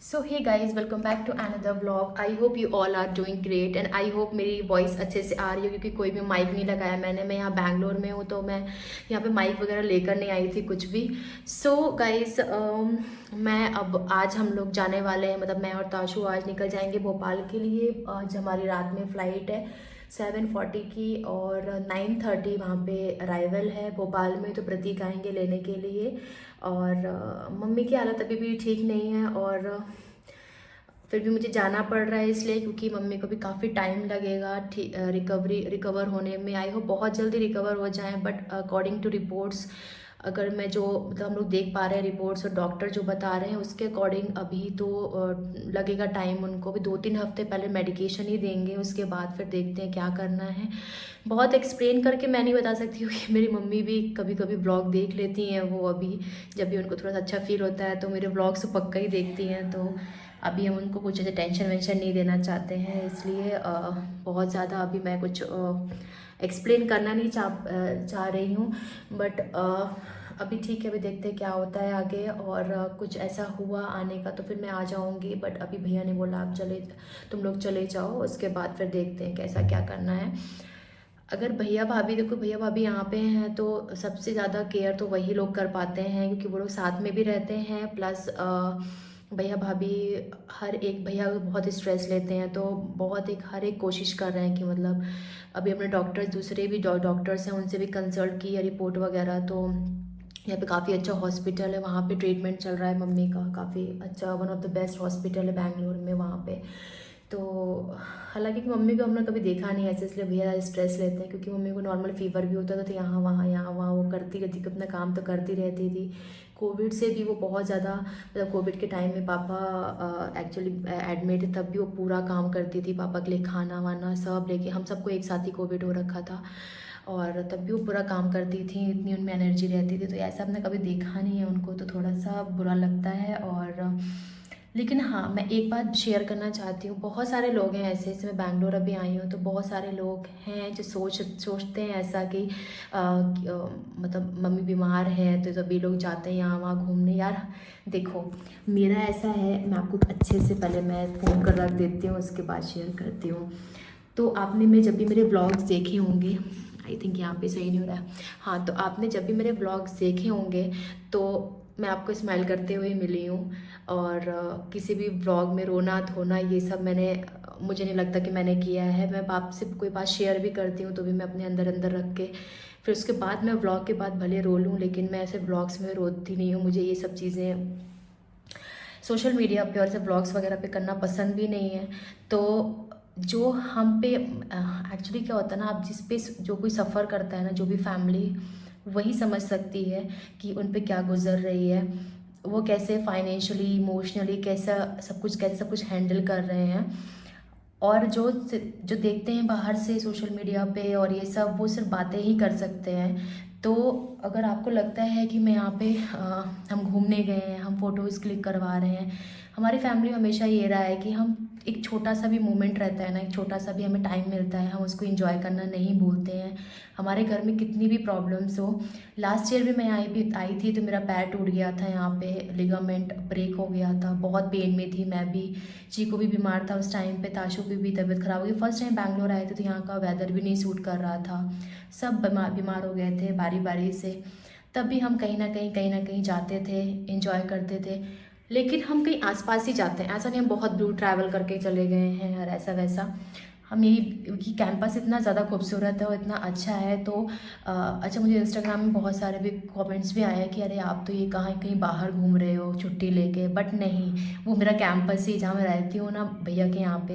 So hey guys, welcome back to another vlog. I hope you all are doing great and I hope मेरी voice अच्छे से आ रही है, क्योंकि कोई भी माइक नहीं लगाया मैंने। मैं यहाँ बैंगलोर में हूँ, तो मैं यहाँ पे माइक वगैरह लेकर नहीं आई थी कुछ भी। सो गाइज, मैं अब आज हम लोग जाने वाले हैं, मतलब मैं और ताशु आज निकल जाएंगे भोपाल के लिए। आज हमारी रात में फ़्लाइट है 7:40 की और 9:30 वहाँ पे अराइवल है भोपाल में। तो प्रतीक आएंगे लेने के लिए। और मम्मी की हालत अभी भी ठीक नहीं है, और फिर भी मुझे जाना पड़ रहा है इसलिए, क्योंकि मम्मी को भी काफ़ी टाइम लगेगा रिकवर होने में। आई होप बहुत जल्दी रिकवर हो जाएं, बट अकॉर्डिंग टू रिपोर्ट्स, अगर मैं जो मतलब हम लोग देख पा रहे हैं रिपोर्ट्स और डॉक्टर जो बता रहे हैं उसके अकॉर्डिंग अभी तो लगेगा टाइम। उनको भी 2-3 हफ्ते पहले मेडिकेशन ही देंगे, उसके बाद फिर देखते हैं क्या करना है। बहुत एक्सप्लेन करके मैं नहीं बता सकती हूँ कि मेरी मम्मी भी कभी कभी व्लॉग देख लेती हैं। वो अभी जब भी उनको थोड़ा सा अच्छा फील होता है तो मेरे व्लॉग्स तो पक्का ही देखती हैं। तो अभी हम उनको कुछ ऐसे टेंशन वेंशन नहीं देना चाहते हैं, इसलिए बहुत ज़्यादा अभी मैं कुछ एक्सप्लेन करना नहीं चाह रही हूँ। बट अभी ठीक है, अभी देखते हैं क्या होता है आगे। और कुछ ऐसा हुआ आने का तो फिर मैं आ जाऊँगी, बट अभी भैया ने बोला आप तुम लोग चले जाओ, उसके बाद फिर देखते हैं कैसा क्या करना है। अगर भैया भाभी, देखो भैया भाभी यहाँ पे हैं तो सबसे ज़्यादा केयर तो वही लोग कर पाते हैं, क्योंकि वो लोग साथ में भी रहते हैं। प्लस भैया भाभी, हर एक भैया बहुत स्ट्रेस लेते हैं, तो बहुत हर एक कोशिश कर रहे हैं कि मतलब अभी अपने डॉक्टर्स, दूसरे भी डॉक्टर्स हैं उनसे भी कंसल्ट की है रिपोर्ट वगैरह। तो यहाँ पे काफ़ी अच्छा हॉस्पिटल है, वहाँ पे ट्रीटमेंट चल रहा है मम्मी का, काफ़ी अच्छा, one of the best hospital है बैंगलोर में वहाँ पे। तो हालांकि कि मम्मी को हमने कभी देखा नहीं ऐसे, इसलिए भैया स्ट्रेस लेते हैं, क्योंकि मम्मी को नॉर्मल फीवर भी होता था तो यहाँ वहाँ वो करती रहती, अपना काम तो करती रहती थी। कोविड से भी वो बहुत ज़्यादा, मतलब कोविड के टाइम में पापा एक्चुअली एडमिट थे, तब भी वो पूरा काम करती थी पापा के लिए, खाना वाना सब लेके। हम सबको एक साथ ही कोविड हो रखा था, और तब भी वो पूरा काम करती थी, इतनी उनमें एनर्जी रहती थी। तो ऐसा हमने कभी देखा नहीं है उनको, तो थोड़ा सा बुरा लगता है। और लेकिन हाँ, मैं एक बात शेयर करना चाहती हूँ। बहुत सारे लोग हैं ऐसे, जैसे मैं बैंगलोर अभी आई हूँ तो बहुत सारे लोग हैं जो सोचते हैं ऐसा कि मतलब मम्मी बीमार है तो सभी लोग जाते हैं यहाँ वहाँ घूमने। यार देखो, मेरा ऐसा है, मैं आपको अच्छे से पहले मैं फ़ोन कर रख देती हूँ, उसके बाद शेयर करती हूँ। तो आपने मैं जब भी मेरे ब्लॉग्स देखे होंगे, आई थिंक यहाँ पे सही नहीं हो रहा है, हाँ, तो आपने जब भी मेरे ब्लॉग्स देखे होंगे तो मैं आपको स्माइल करते हुए मिली हूँ। और किसी भी ब्लॉग में रोना धोना ये सब मुझे नहीं लगता कि मैंने किया है। मैं आपसे कोई बात शेयर भी करती हूँ तो भी मैं अपने अंदर अंदर रख के फिर उसके बाद मैं ब्लॉग के बाद भले रो लूँ, लेकिन मैं ऐसे ब्लॉग्स में रोती नहीं हूँ। मुझे ये सब चीज़ें सोशल मीडिया पे और ऐसे ब्लॉग्स वगैरह पे करना पसंद भी नहीं है। तो जो हम पे एक्चुअली क्या होता है ना, आप जिस पे जो कोई सफ़र करता है ना, जो भी फैमिली, वही समझ सकती है कि उन पे क्या गुजर रही है, वो कैसे फाइनेंशियली इमोशनली कैसे सब कुछ हैंडल कर रहे हैं। और जो देखते हैं बाहर से सोशल मीडिया पे और ये सब, वो सिर्फ बातें ही कर सकते हैं। तो अगर आपको लगता है कि मैं यहाँ पे हम घूमने गए हैं, हम फ़ोटोज़ क्लिक करवा रहे हैं, हमारी फैमिली में हमेशा ये रहा है कि हम एक छोटा सा भी मोमेंट रहता है ना, एक छोटा सा भी हमें टाइम मिलता है, हम उसको एंजॉय करना नहीं भूलते हैं। हमारे घर में कितनी भी प्रॉब्लम्स हो, लास्ट ईयर भी मैं आई थी तो मेरा पैर टूट गया था, यहाँ पे लिगामेंट ब्रेक हो गया था, बहुत पेन में थी मैं भी। चीकू भी बीमार था उस टाइम पे, ताशु की भी तबीयत ख़राब हो गई। फर्स्ट टाइम बैंगलोर आए थे तो यहाँ का वेदर भी नहीं सूट कर रहा था, सब बीमार हो गए थे बारी बारी से। तब भी हम कहीं ना कहीं जाते थे, एंजॉय करते थे। लेकिन हम कहीं आसपास ही जाते हैं, ऐसा नहीं हम बहुत दूर ट्रैवल करके चले गए हैं और ऐसा वैसा। हम यही, क्योंकि कैंपस इतना ज़्यादा खूबसूरत है और इतना अच्छा है। तो अच्छा, मुझे इंस्टाग्राम में बहुत सारे भी कमेंट्स भी आए हैं कि अरे आप तो ये कहाँ कहीं बाहर घूम रहे हो छुट्टी लेके, बट नहीं, वो मेरा कैंपस ही, जहाँ मैं रहती हूँ ना भैया के यहाँ पे,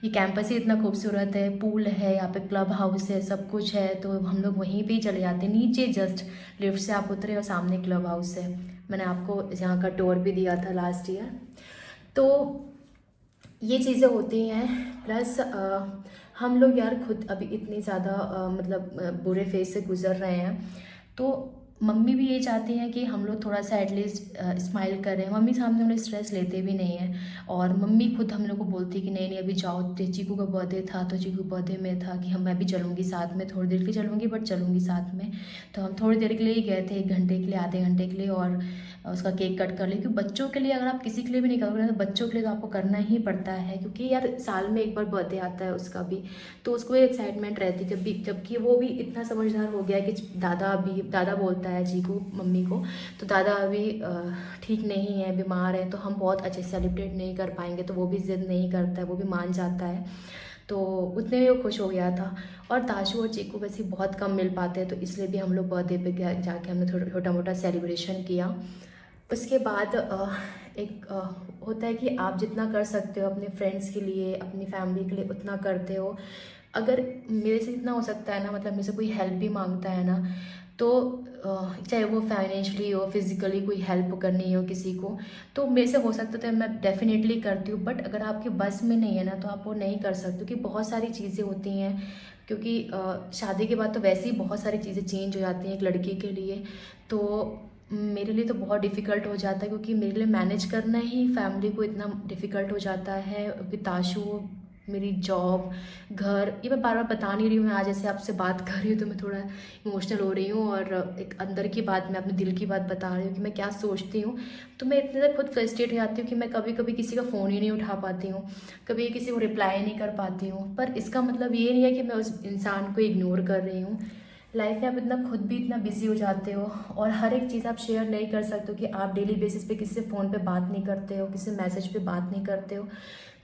ये कैंपस ही इतना खूबसूरत है, पूल है यहाँ पे, क्लब हाउस है, सब कुछ है। तो हम लोग वहीं पे ही चले जाते हैं, नीचे जस्ट लिफ्ट से आप उतरे और सामने क्लब हाउस है। मैंने आपको यहाँ का टूर भी दिया था लास्ट ईयर। तो ये चीज़ें होती हैं। प्लस हम लोग यार खुद अभी इतने ज़्यादा मतलब बुरे फेज से गुजर रहे हैं, तो मम्मी भी ये चाहती हैं कि हम लोग थोड़ा सा एटलीस्ट स्माइल करें। मम्मी सामने हम लोग स्ट्रेस लेते भी नहीं हैं, और मम्मी खुद हम लोग को बोलती है कि नहीं अभी जाओ। चीकू का बर्थडे था तो चीकू बर्थडे में था कि मैं भी चलूँगी साथ में, थोड़ी देर के लिए चलूँगी बट चलूँगी साथ में। तो हम थोड़ी देर के लिए ही गए थे, 1 घंटे के लिए, आधे घंटे के लिए। और उसका केक कट कर लें, क्योंकि बच्चों के लिए अगर आप किसी के लिए भी नहीं करोगे तो बच्चों के लिए तो आपको करना ही पड़ता है, क्योंकि यार साल में एक बार बर्थडे आता है उसका भी, तो उसको एक्साइटमेंट रहती है जबकि वो भी इतना समझदार हो गया है कि दादा बोलता है जी को, मम्मी को, तो दादा अभी ठीक नहीं है, बीमार है, तो हम बहुत अच्छे से सेलिब्रेट नहीं कर पाएंगे, तो वो भी ज़िद नहीं करता है, वो भी मान जाता है, तो उतने में वो खुश हो गया था। और ताशू और चीकू वैसे बहुत कम मिल पाते हैं, तो इसलिए भी हम लोग बर्थडे पे जाके हमने थोड़ा छोटा मोटा सेलिब्रेशन किया। उसके बाद होता है कि आप जितना कर सकते हो अपने फ्रेंड्स के लिए, अपनी फैमिली के लिए, उतना करते हो। अगर मेरे से इतना हो सकता है ना, मतलब मेरे से कोई हेल्प भी मांगता है ना, तो चाहे वो फाइनेंशियली हो, फिज़िकली कोई हेल्प करनी हो किसी को, तो मेरे से हो सकता है, मैं डेफिनेटली करती हूँ। बट अगर आपके बस में नहीं है ना, तो आप वो नहीं कर सकते, क्योंकि बहुत सारी चीज़ें होती हैं, क्योंकि शादी के बाद तो वैसे ही बहुत सारी चीज़ें चेंज हो जाती हैं एक लड़की के लिए। तो मेरे लिए तो बहुत डिफ़िकल्ट हो जाता है, क्योंकि मेरे लिए मैनेज करना ही फैमिली को इतना डिफ़िकल्ट हो जाता है, क्योंकि ताशू, मेरी जॉब, घर, ये मैं बार बार बता नहीं रही हूँ, मैं आज ऐसे आपसे बात कर रही हूँ तो मैं थोड़ा इमोशनल हो रही हूँ, और एक अंदर की बात, मैं अपने दिल की बात बता रही हूँ कि मैं क्या सोचती हूँ। तो मैं इतने ज़्यादा खुद फ्रस्ट्रेट हो जाती हूँ कि मैं कभी कभी किसी का फ़ोन ही नहीं उठा पाती हूँ, कभी किसी को रिप्लाई नहीं कर पाती हूँ। पर इसका मतलब ये नहीं है कि मैं उस इंसान को इग्नोर कर रही हूँ। लाइफ में आप इतना खुद भी इतना बिजी हो जाते हो, और हर एक चीज़ आप शेयर नहीं कर सकते हो, कि आप डेली बेसिस पे किसी से फ़ोन पे बात नहीं करते हो, किसी से मैसेज पे बात नहीं करते हो,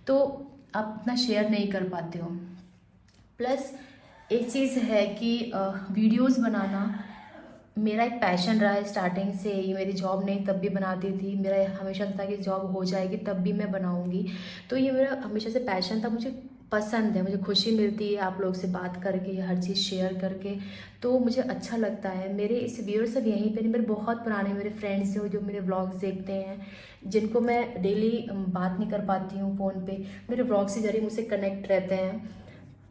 तो आप इतना शेयर नहीं कर पाते हो। प्लस एक चीज़ है कि वीडियोस बनाना मेरा एक पैशन रहा है स्टार्टिंग से ही। मेरी जॉब नहीं तब भी बनाती थी, मेरा हमेशा था कि जॉब हो जाएगी तब भी मैं बनाऊंगी, तो ये मेरा हमेशा से पैशन था, मुझे पसंद है, मुझे खुशी मिलती है आप लोग से बात करके, हर चीज़ शेयर करके, तो मुझे अच्छा लगता है। मेरे इस व्यूअर्स सब यहीं पे नहीं, मेरे बहुत पुराने मेरे फ्रेंड्स जो मेरे व्लॉग्स देखते हैं, जिनको मैं डेली बात नहीं कर पाती हूँ फ़ोन पे, मेरे व्लॉग से जरिए मुझसे कनेक्ट रहते हैं,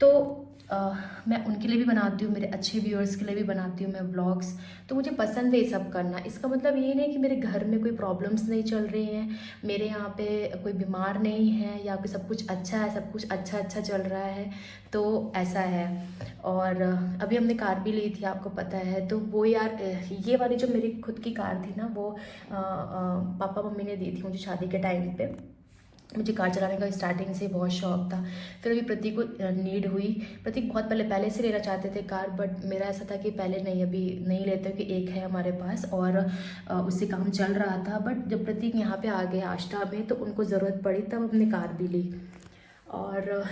तो मैं उनके लिए भी बनाती हूँ, मेरे अच्छे व्यूअर्स के लिए भी बनाती हूँ मैं व्लॉग्स। तो मुझे पसंद है ये सब करना। इसका मतलब ये नहीं कि मेरे घर में कोई प्रॉब्लम्स नहीं चल रही हैं, मेरे यहाँ पे कोई बीमार नहीं है, या कोई सब कुछ अच्छा है, सब कुछ अच्छा अच्छा चल रहा है, तो ऐसा है। और अभी हमने कार भी ली थी, आपको पता है, तो वो यार ये वाली जो मेरी खुद की कार थी ना, वो पापा मम्मी ने दी थी मुझे शादी के टाइम पे। मुझे कार चलाने का स्टार्टिंग से बहुत शौक था, फिर अभी प्रतीक को नीड हुई। प्रतीक बहुत पहले से लेना चाहते थे कार, बट मेरा ऐसा था कि पहले नहीं, अभी नहीं लेते, कि एक है हमारे पास और उससे काम चल रहा था। बट जब प्रतीक यहाँ पे आ गए आष्टा में, तो उनको ज़रूरत पड़ी, तब हमने कार भी ली। और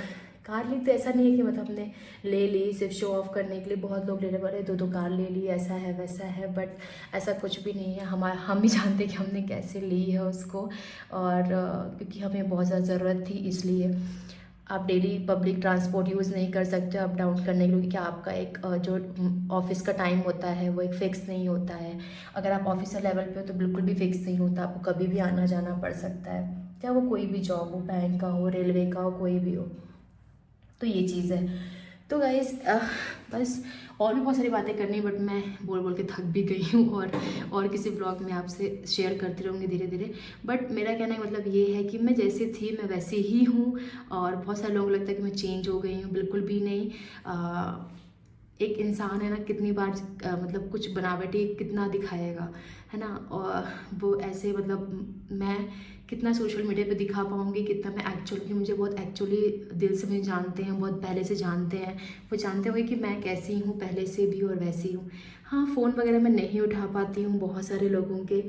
कार ली तो ऐसा नहीं है कि मतलब हमने ले ली सिर्फ शो ऑफ करने के लिए, बहुत लोग ले रहे बड़े दो कार ले ली, ऐसा है वैसा है, बट ऐसा कुछ भी नहीं है। हम भी जानते हैं कि हमने कैसे ली है उसको, और क्योंकि हमें बहुत ज़्यादा ज़रूरत थी, इसलिए। आप डेली पब्लिक ट्रांसपोर्ट यूज़ नहीं कर सकते अप डाउन करने के लिए, क्योंकि आपका एक जो ऑफिस का टाइम होता है वो एक फ़िक्स नहीं होता है। अगर आप ऑफिसर लेवल पे हो तो बिल्कुल भी फिक्स नहीं होता, आपको कभी भी आना जाना पड़ सकता है, चाहे वो कोई भी जॉब हो, बैंक का हो, रेलवे का हो, कोई भी हो, तो ये चीज़ है। तो गाइस बस और भी बहुत सारी बातें करनी, बट मैं बोल बोल के थक भी गई हूँ, और किसी ब्लॉग में आपसे शेयर करती रहूँगी धीरे धीरे। बट मेरा कहने का मतलब ये है कि मैं जैसी थी मैं वैसी ही हूँ, और बहुत सारे लोगों को लगता है कि मैं चेंज हो गई हूँ, बिल्कुल भी नहीं। एक इंसान है ना, कितनी बार मतलब कुछ बनावटी कितना दिखाएगा, है ना, और वो ऐसे मतलब मैं कितना सोशल मीडिया पे दिखा पाऊँगी, कितना मैं एक्चुअली, मुझे बहुत एक्चुअली दिल से मुझे जानते हैं, बहुत पहले से जानते हैं, वो जानते होंगे कि मैं कैसी हूँ पहले से भी और वैसी हूँ। हाँ, फ़ोन वगैरह मैं नहीं उठा पाती हूँ बहुत सारे लोगों के,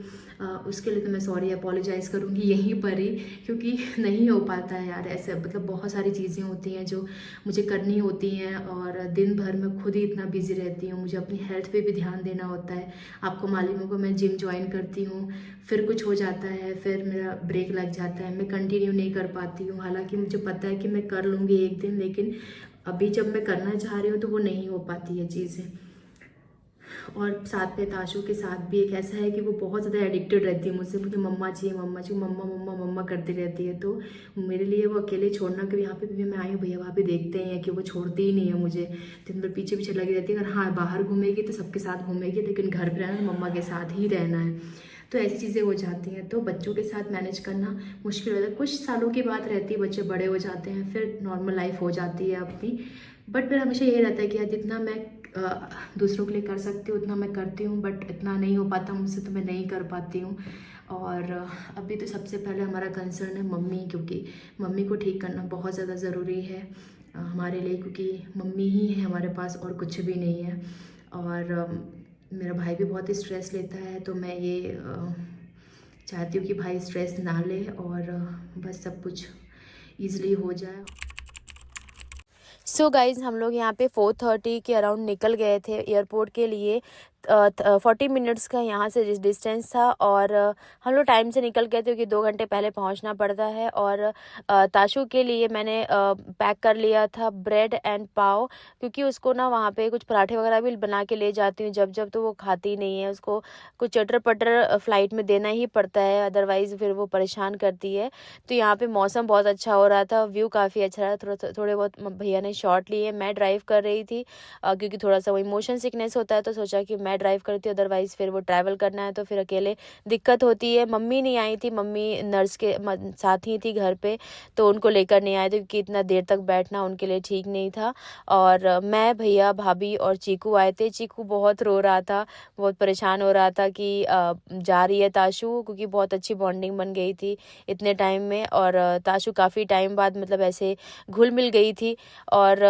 उसके लिए तो मैं सॉरी अपोलोजाइज़ करूँगी यहीं पर ही, क्योंकि नहीं हो पाता है यार ऐसे, मतलब बहुत सारी चीज़ें होती हैं जो मुझे करनी होती हैं, और दिन भर मैं खुद ही इतना बिजी रहती हूँ, मुझे अपनी हेल्थ पे भी ध्यान देना होता है। आपको मालूम होगा मैं जिम ज्वाइन करती हूँ, फिर कुछ हो जाता है, फिर मेरा ब्रेक लग जाता है, मैं कंटिन्यू नहीं कर पाती हूँ, हालांकि मुझे पता है कि मैं कर लूँगी एक दिन, लेकिन अभी जब मैं करना चाह रही हूँ तो वो नहीं हो पाती है चीज़ें। और साथ में ताशू के साथ भी एक ऐसा है कि वो बहुत ज़्यादा एडिक्टेड रहती है मुझसे, मुझे मम्मा चाहिए, मम्मा चाहिए, मम्मा मम्मा मम्मा करती रहती है, तो मेरे लिए वो अकेले छोड़ना, कि यहाँ पे भी मैं आई हूँ, भैया वहाँ पे देखते हैं कि वो छोड़ती ही नहीं है मुझे, दिन भर पीछे पीछे लगी रहती है। अगर हाँ बाहर घूमेगी तो सबके साथ घूमेगी, लेकिन घर पर रहना तो मम्मा के साथ ही रहना है, तो ऐसी चीज़ें हो जाती हैं। तो बच्चों के साथ मैनेज करना मुश्किल होता है, कुछ सालों की बात रहती है, बच्चे बड़े हो जाते हैं, फिर नॉर्मल लाइफ हो जाती है अपनी। बट फिर हमेशा यही रहता है कि यार जितना मैं दूसरों के लिए कर सकती हूँ उतना मैं करती हूँ, बट इतना नहीं हो पाता मुझसे, तो मैं नहीं कर पाती हूँ। और अभी तो सबसे पहले हमारा कंसर्न है मम्मी, क्योंकि मम्मी को ठीक करना बहुत ज़्यादा ज़रूरी है हमारे लिए, क्योंकि मम्मी ही है हमारे पास और कुछ भी नहीं है। और मेरा भाई भी बहुत ही स्ट्रेस लेता है, तो मैं ये चाहती हूँ कि भाई स्ट्रेस ना ले और बस सब कुछ ईज़िली हो जाए। सो गाइज़ हम लोग यहाँ पे 4:30 के अराउंड निकल गए थे एयरपोर्ट के लिए। 40 मिनट्स का यहाँ से डिस्टेंस था, और हम लोग टाइम से निकल गए थे क्योंकि 2 घंटे पहले पहुँचना पड़ता है। और ताशु के लिए मैंने पैक कर लिया था ब्रेड एंड पाव, क्योंकि उसको ना वहाँ पे कुछ पराठे वगैरह भी बना के ले जाती हूँ जब जब, तो वो खाती नहीं है, उसको कुछ चटर पटर फ़्लाइट में देना ही पड़ता है, अदरवाइज़ फिर वो परेशान करती है। तो यहाँ पे मौसम बहुत अच्छा हो रहा था, व्यू काफ़ी अच्छा रहा, थोड़े बहुत भैया ने शॉट लिए। मैं ड्राइव कर रही थी क्योंकि थोड़ा सा वो इमोशन सिकनेस होता है, तो सोचा कि मैं ड्राइव करती हूँ, अदरवाइज़ फिर वो ट्रैवल करना है तो फिर अकेले दिक्कत होती है। मम्मी नहीं आई थी, मम्मी नर्स के साथ ही थी घर पे, तो उनको लेकर नहीं आए थे क्योंकि इतना देर तक बैठना उनके लिए ठीक नहीं था। और मैं, भैया, भाभी और चीकू आए थे। चीकू बहुत रो रहा था, बहुत परेशान हो रहा था कि जा रही है ताशु, क्योंकि बहुत अच्छी बॉन्डिंग बन गई थी इतने टाइम में। और ताशु काफ़ी टाइम बाद मतलब ऐसे घुल मिल गई थी। और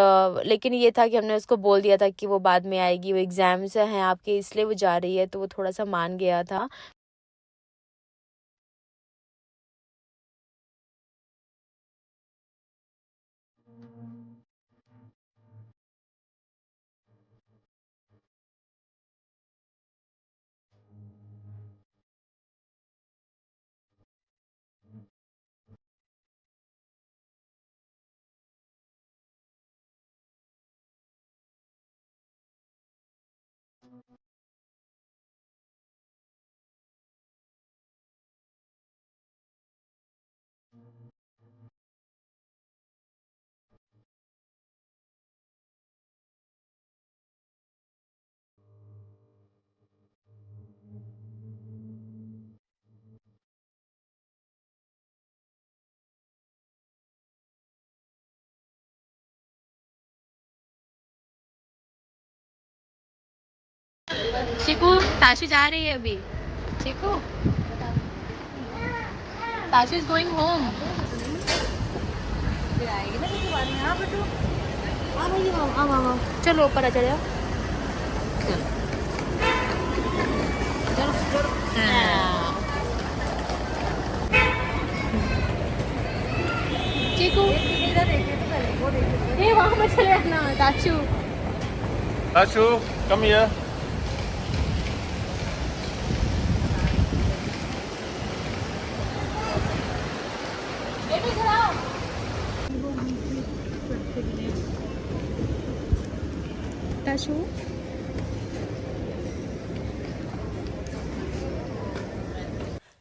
लेकिन ये था कि हमने उसको बोल दिया था कि वो बाद में आएगी, वो एग्ज़ाम्स हैं आपके इसलिए वो जा रही है, तो वो थोड़ा सा मान गया था। चीकू, ताशु जा रही है अभी। चीकू, ताशु इज गोइंग होम। फिर आएगी ना किसी बार में। हाँ बेटू, हाँ भाई, आओ, चलो ऊपर आ चढ़ो। चलो चलो चलो। चीकू, ये वहाँ पर चले जाना। Tashu, Ashu, come here. Tashu,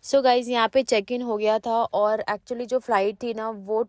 so guys यहाँ पे चेक इन हो गया था, और एक्चुअली जो फ़्लाइट थी ना वो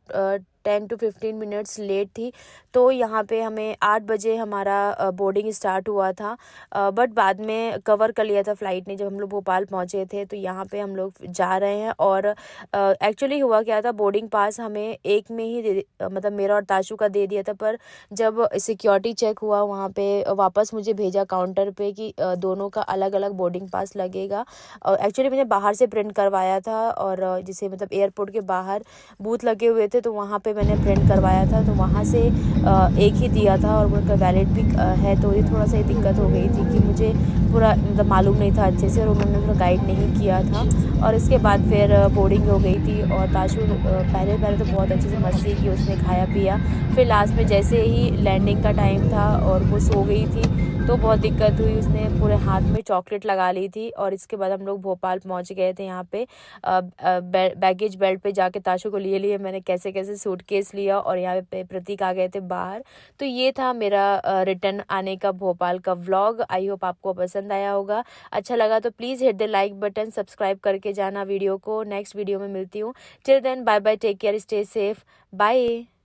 10 to 15 मिनट्स लेट थी। तो यहाँ पे हमें 8 बजे हमारा बोर्डिंग स्टार्ट हुआ था, बट बाद में कवर कर लिया था फ़्लाइट ने जब हम लोग भोपाल पहुँचे थे। तो यहाँ पे हम लोग जा रहे हैं, और एक्चुअली हुआ क्या था, बोर्डिंग पास हमें एक में ही मतलब मेरा और ताशु का दे दिया था, पर जब सिक्योरिटी चेक हुआ वहाँ पे वापस मुझे भेजा काउंटर पे कि दोनों का अलग अलग बोर्डिंग पास लगेगा। और एक्चुअली मैंने बाहर से प्रिंट करवाया था, और जैसे मतलब एयरपोर्ट के बाहर बूथ लगे हुए थे, तो वहाँ पे मैंने प्रिंट करवाया था, तो वहाँ से एक ही दिया था, और वो उनका वैलिड भी है। तो ये थोड़ा सा दिक्कत हो गई थी कि मुझे पूरा मतलब मालूम नहीं था अच्छे से, और उन्होंने पूरा गाइड नहीं किया था। और इसके बाद फिर बोर्डिंग हो गई थी, और ताशु पहले पहले तो बहुत अच्छे से मस्ती की, उसने खाया पिया। फिर लास्ट में जैसे ही लैंडिंग का टाइम था और वो सो गई थी, तो बहुत दिक्कत हुई, उसने पूरे हाथ में चॉकलेट लगा ली थी। और इसके बाद हम लोग भोपाल पहुंच गए थे। यहाँ पे बैगेज बेल्ट पे जाके ताशु को लिए मैंने कैसे कैसे सूटकेस लिया, और यहाँ पे प्रतीक आ गए थे बाहर। तो ये था मेरा रिटर्न आने का भोपाल का व्लॉग। आई होप आपको पसंद आया होगा। अच्छा लगा तो please hit the like button, subscribe करके जाना वीडियो को। नेक्स्ट वीडियो में मिलती हूँ। Till then bye bye, take care, stay safe, bye.